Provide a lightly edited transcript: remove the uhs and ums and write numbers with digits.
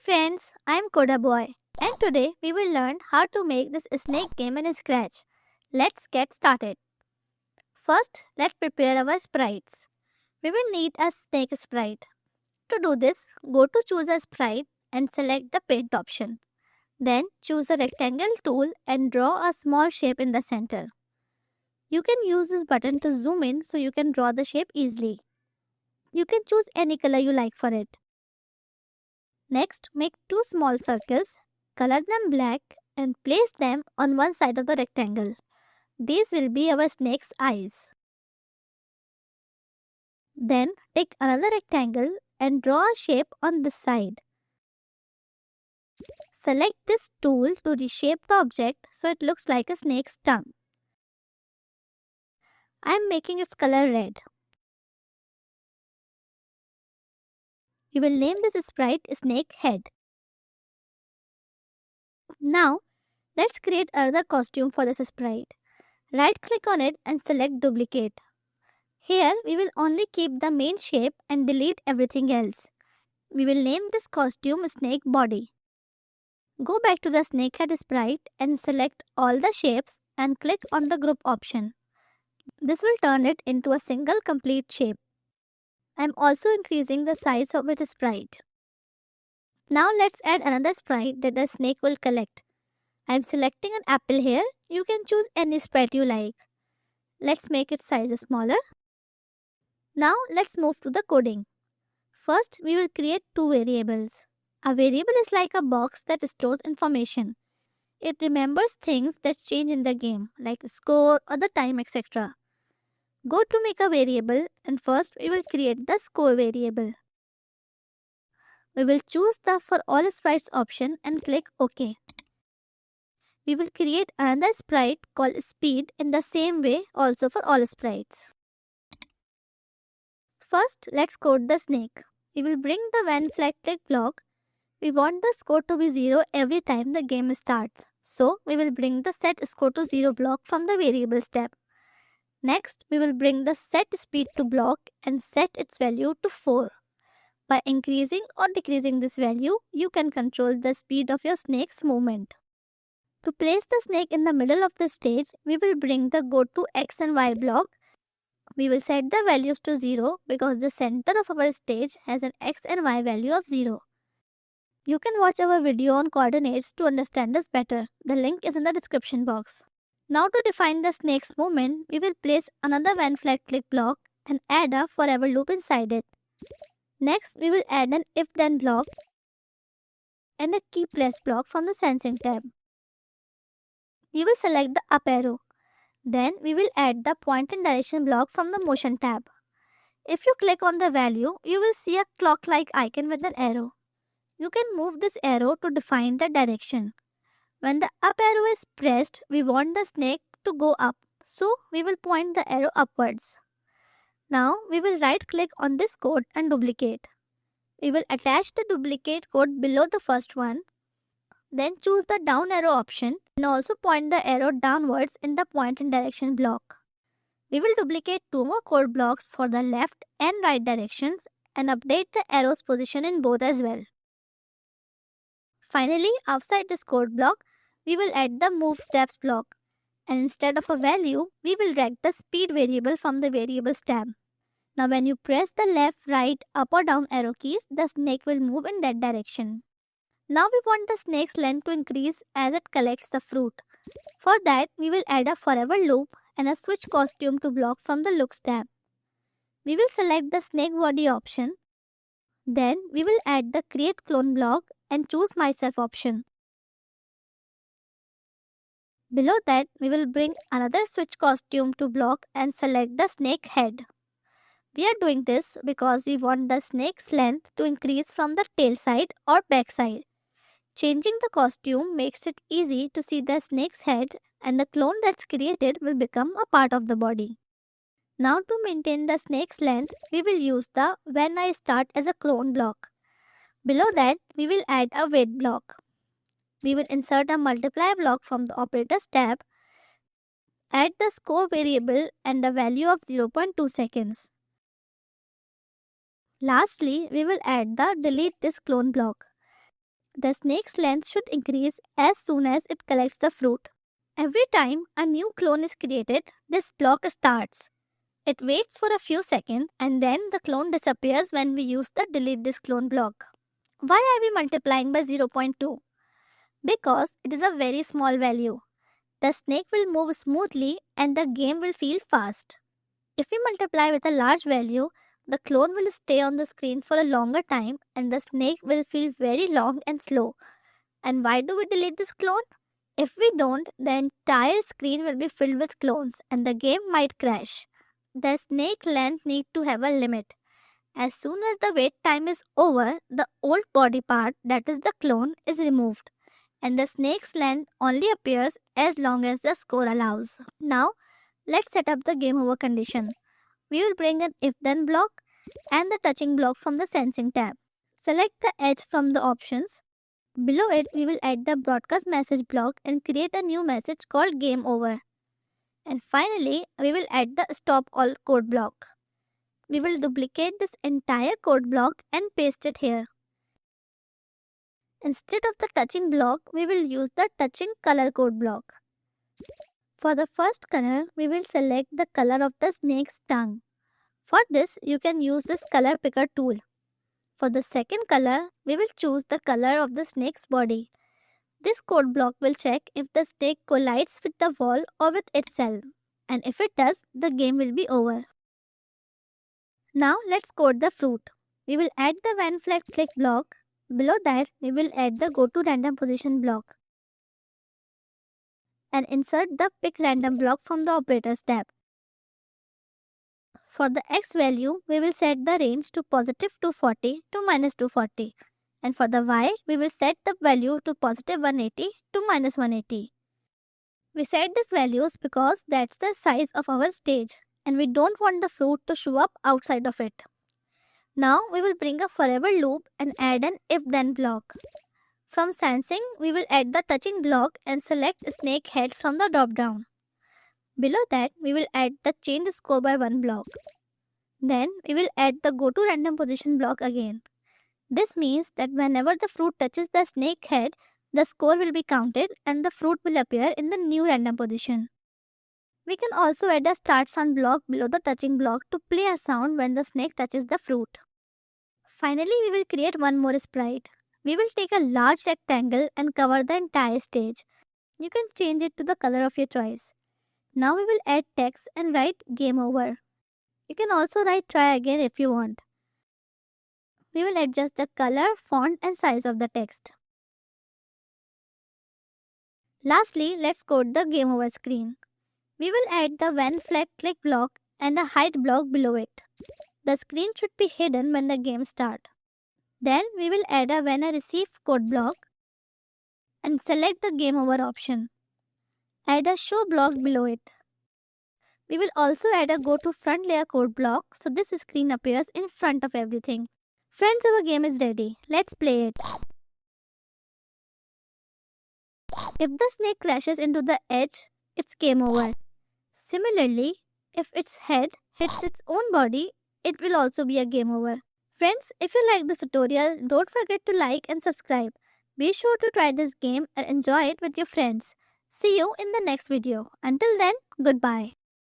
friends, I'm Koda Boy, and today we will learn how to make this snake game in Scratch. Let's get started. First, let's prepare our sprites. We will need a snake sprite. To do this, go to choose a sprite and select the paint option. Then choose the rectangle tool and draw a small shape in the center. You can use this button to zoom in so you can draw the shape easily. You can choose any color you like for it. Next, make two small circles, color them black, and place them on one side of the rectangle. These will be our snake's eyes. Then, take another rectangle and draw a shape on this side. Select this tool to reshape the object so it looks like a snake's tongue. I am making its color red. We will name this sprite Snake Head. Now, let's create another costume for this sprite. Right click on it and select duplicate. Here we will only keep the main shape and delete everything else. We will name this costume Snake Body. Go back to the snake head sprite and select all the shapes and click on the group option. This will turn it into a single complete shape. I am also increasing the size of its sprite. Now let's add another sprite that the snake will collect. I am selecting an apple here. You can choose any sprite you like. Let's make its size smaller. Now let's move to the coding. First, we will create two variables. A variable is like a box that stores information. It remembers things that change in the game, like score or the time, etc. Go to make a variable and first we will create the score variable. We will choose the for all sprites option and click OK. We will create another sprite called speed in the same way also for all sprites. First, let's code the snake. We will bring the when flag click block. We want the score to be 0 every time the game starts. So, we will bring the set score to 0 block from the variable step. Next, we will bring the set speed to block and set its value to 4. By increasing or decreasing this value, you can control the speed of your snake's movement. To place the snake in the middle of the stage, we will bring the go to X and Y block. We will set the values to 0 because the center of our stage has an X and Y value of 0. You can watch our video on coordinates to understand this better. The link is in the description box. Now to define the snake's movement, we will place another when flag click block and add a forever loop inside it. Next, we will add an if then block and a key press block from the sensing tab. We will select the up arrow. Then we will add the point and direction block from the motion tab. If you click on the value, you will see a clock-like icon with an arrow. You can move this arrow to define the direction. When the up arrow is pressed, we want the snake to go up. So we will point the arrow upwards. Now we will right click on this code and duplicate. We will attach the duplicate code below the first one. Then choose the down arrow option and also point the arrow downwards in the point and direction block. We will duplicate two more code blocks for the left and right directions and update the arrow's position in both as well. Finally, outside this code block, we will add the move steps block. And instead of a value, we will drag the speed variable from the variables tab. Now when you press the left, right, up or down arrow keys, the snake will move in that direction. Now we want the snake's length to increase as it collects the fruit. For that, we will add a forever loop and a switch costume to block from the looks tab. We will select the snake body option. Then we will add the create clone block and choose myself option. Below that, we will bring another switch costume to block and select the snake head. We are doing this because we want the snake's length to increase from the tail side or back side. Changing the costume makes it easy to see the snake's head and the clone that's created will become a part of the body. Now to maintain the snake's length, we will use the when I start as a clone block. Below that, we will add a wait block. We will insert a multiply block from the operators tab, add the score variable and the value of 0.2 seconds. Lastly, we will add the delete this clone block. The snake's length should increase as soon as it collects the fruit. Every time a new clone is created, this block starts. It waits for a few seconds and then the clone disappears when we use the delete this clone block. Why are we multiplying by 0.2? Because it is a very small value. The snake will move smoothly and the game will feel fast. If we multiply with a large value, the clone will stay on the screen for a longer time and the snake will feel very long and slow. And why do we delete this clone? If we don't, the entire screen will be filled with clones and the game might crash. The snake length needs to have a limit. As soon as the wait time is over, the old body part, that is the clone, is removed and the snake's length only appears as long as the score allows. Now, let's set up the game over condition. We will bring an if then block and the touching block from the sensing tab. Select the edge from the options. Below it, we will add the broadcast message block and create a new message called game over. And finally, we will add the stop all code block. We will duplicate this entire code block and paste it here. Instead of the touching block, we will use the touching color code block. For the first color, we will select the color of the snake's tongue. For this, you can use this color picker tool. For the second color, we will choose the color of the snake's body. This code block will check if the snake collides with the wall or with itself. And if it does, the game will be over. Now let's code the fruit. We will add the when flag click block. Below that, we will add the go to random position block and insert the pick random block from the operators tab. For the x value, we will set the range to positive 240 to minus 240. And for the y, we will set the value to positive 180 to minus 180. We set these values because that's the size of our stage and we don't want the fruit to show up outside of it. Now we will bring a forever loop and add an if then block. From sensing, we will add the touching block and select snake head from the drop down. Below that, we will add the change score by 1 block. Then we will add the go to random position block again. This means that whenever the fruit touches the snake head, the score will be counted and the fruit will appear in the new random position. We can also add a start sound block below the touching block to play a sound when the snake touches the fruit. Finally, we will create one more sprite. We will take a large rectangle and cover the entire stage. You can change it to the color of your choice. Now we will add text and write game over. You can also write try again if you want. We will adjust the color, font and size of the text. Lastly, let's code the game over screen. We will add the when flag click block and a hide block below it. The screen should be hidden when the game starts. Then we will add a when I receive code block and select the game over option. Add a show block below it. We will also add a go to front layer code block so this screen appears in front of everything. Friends, our game is ready. Let's play it. If the snake crashes into the edge, it's game over. Similarly, if its head hits its own body, it will also be a game over. Friends, if you like this tutorial, don't forget to like and subscribe. Be sure to try this game and enjoy it with your friends. See you in the next video. Until then, goodbye.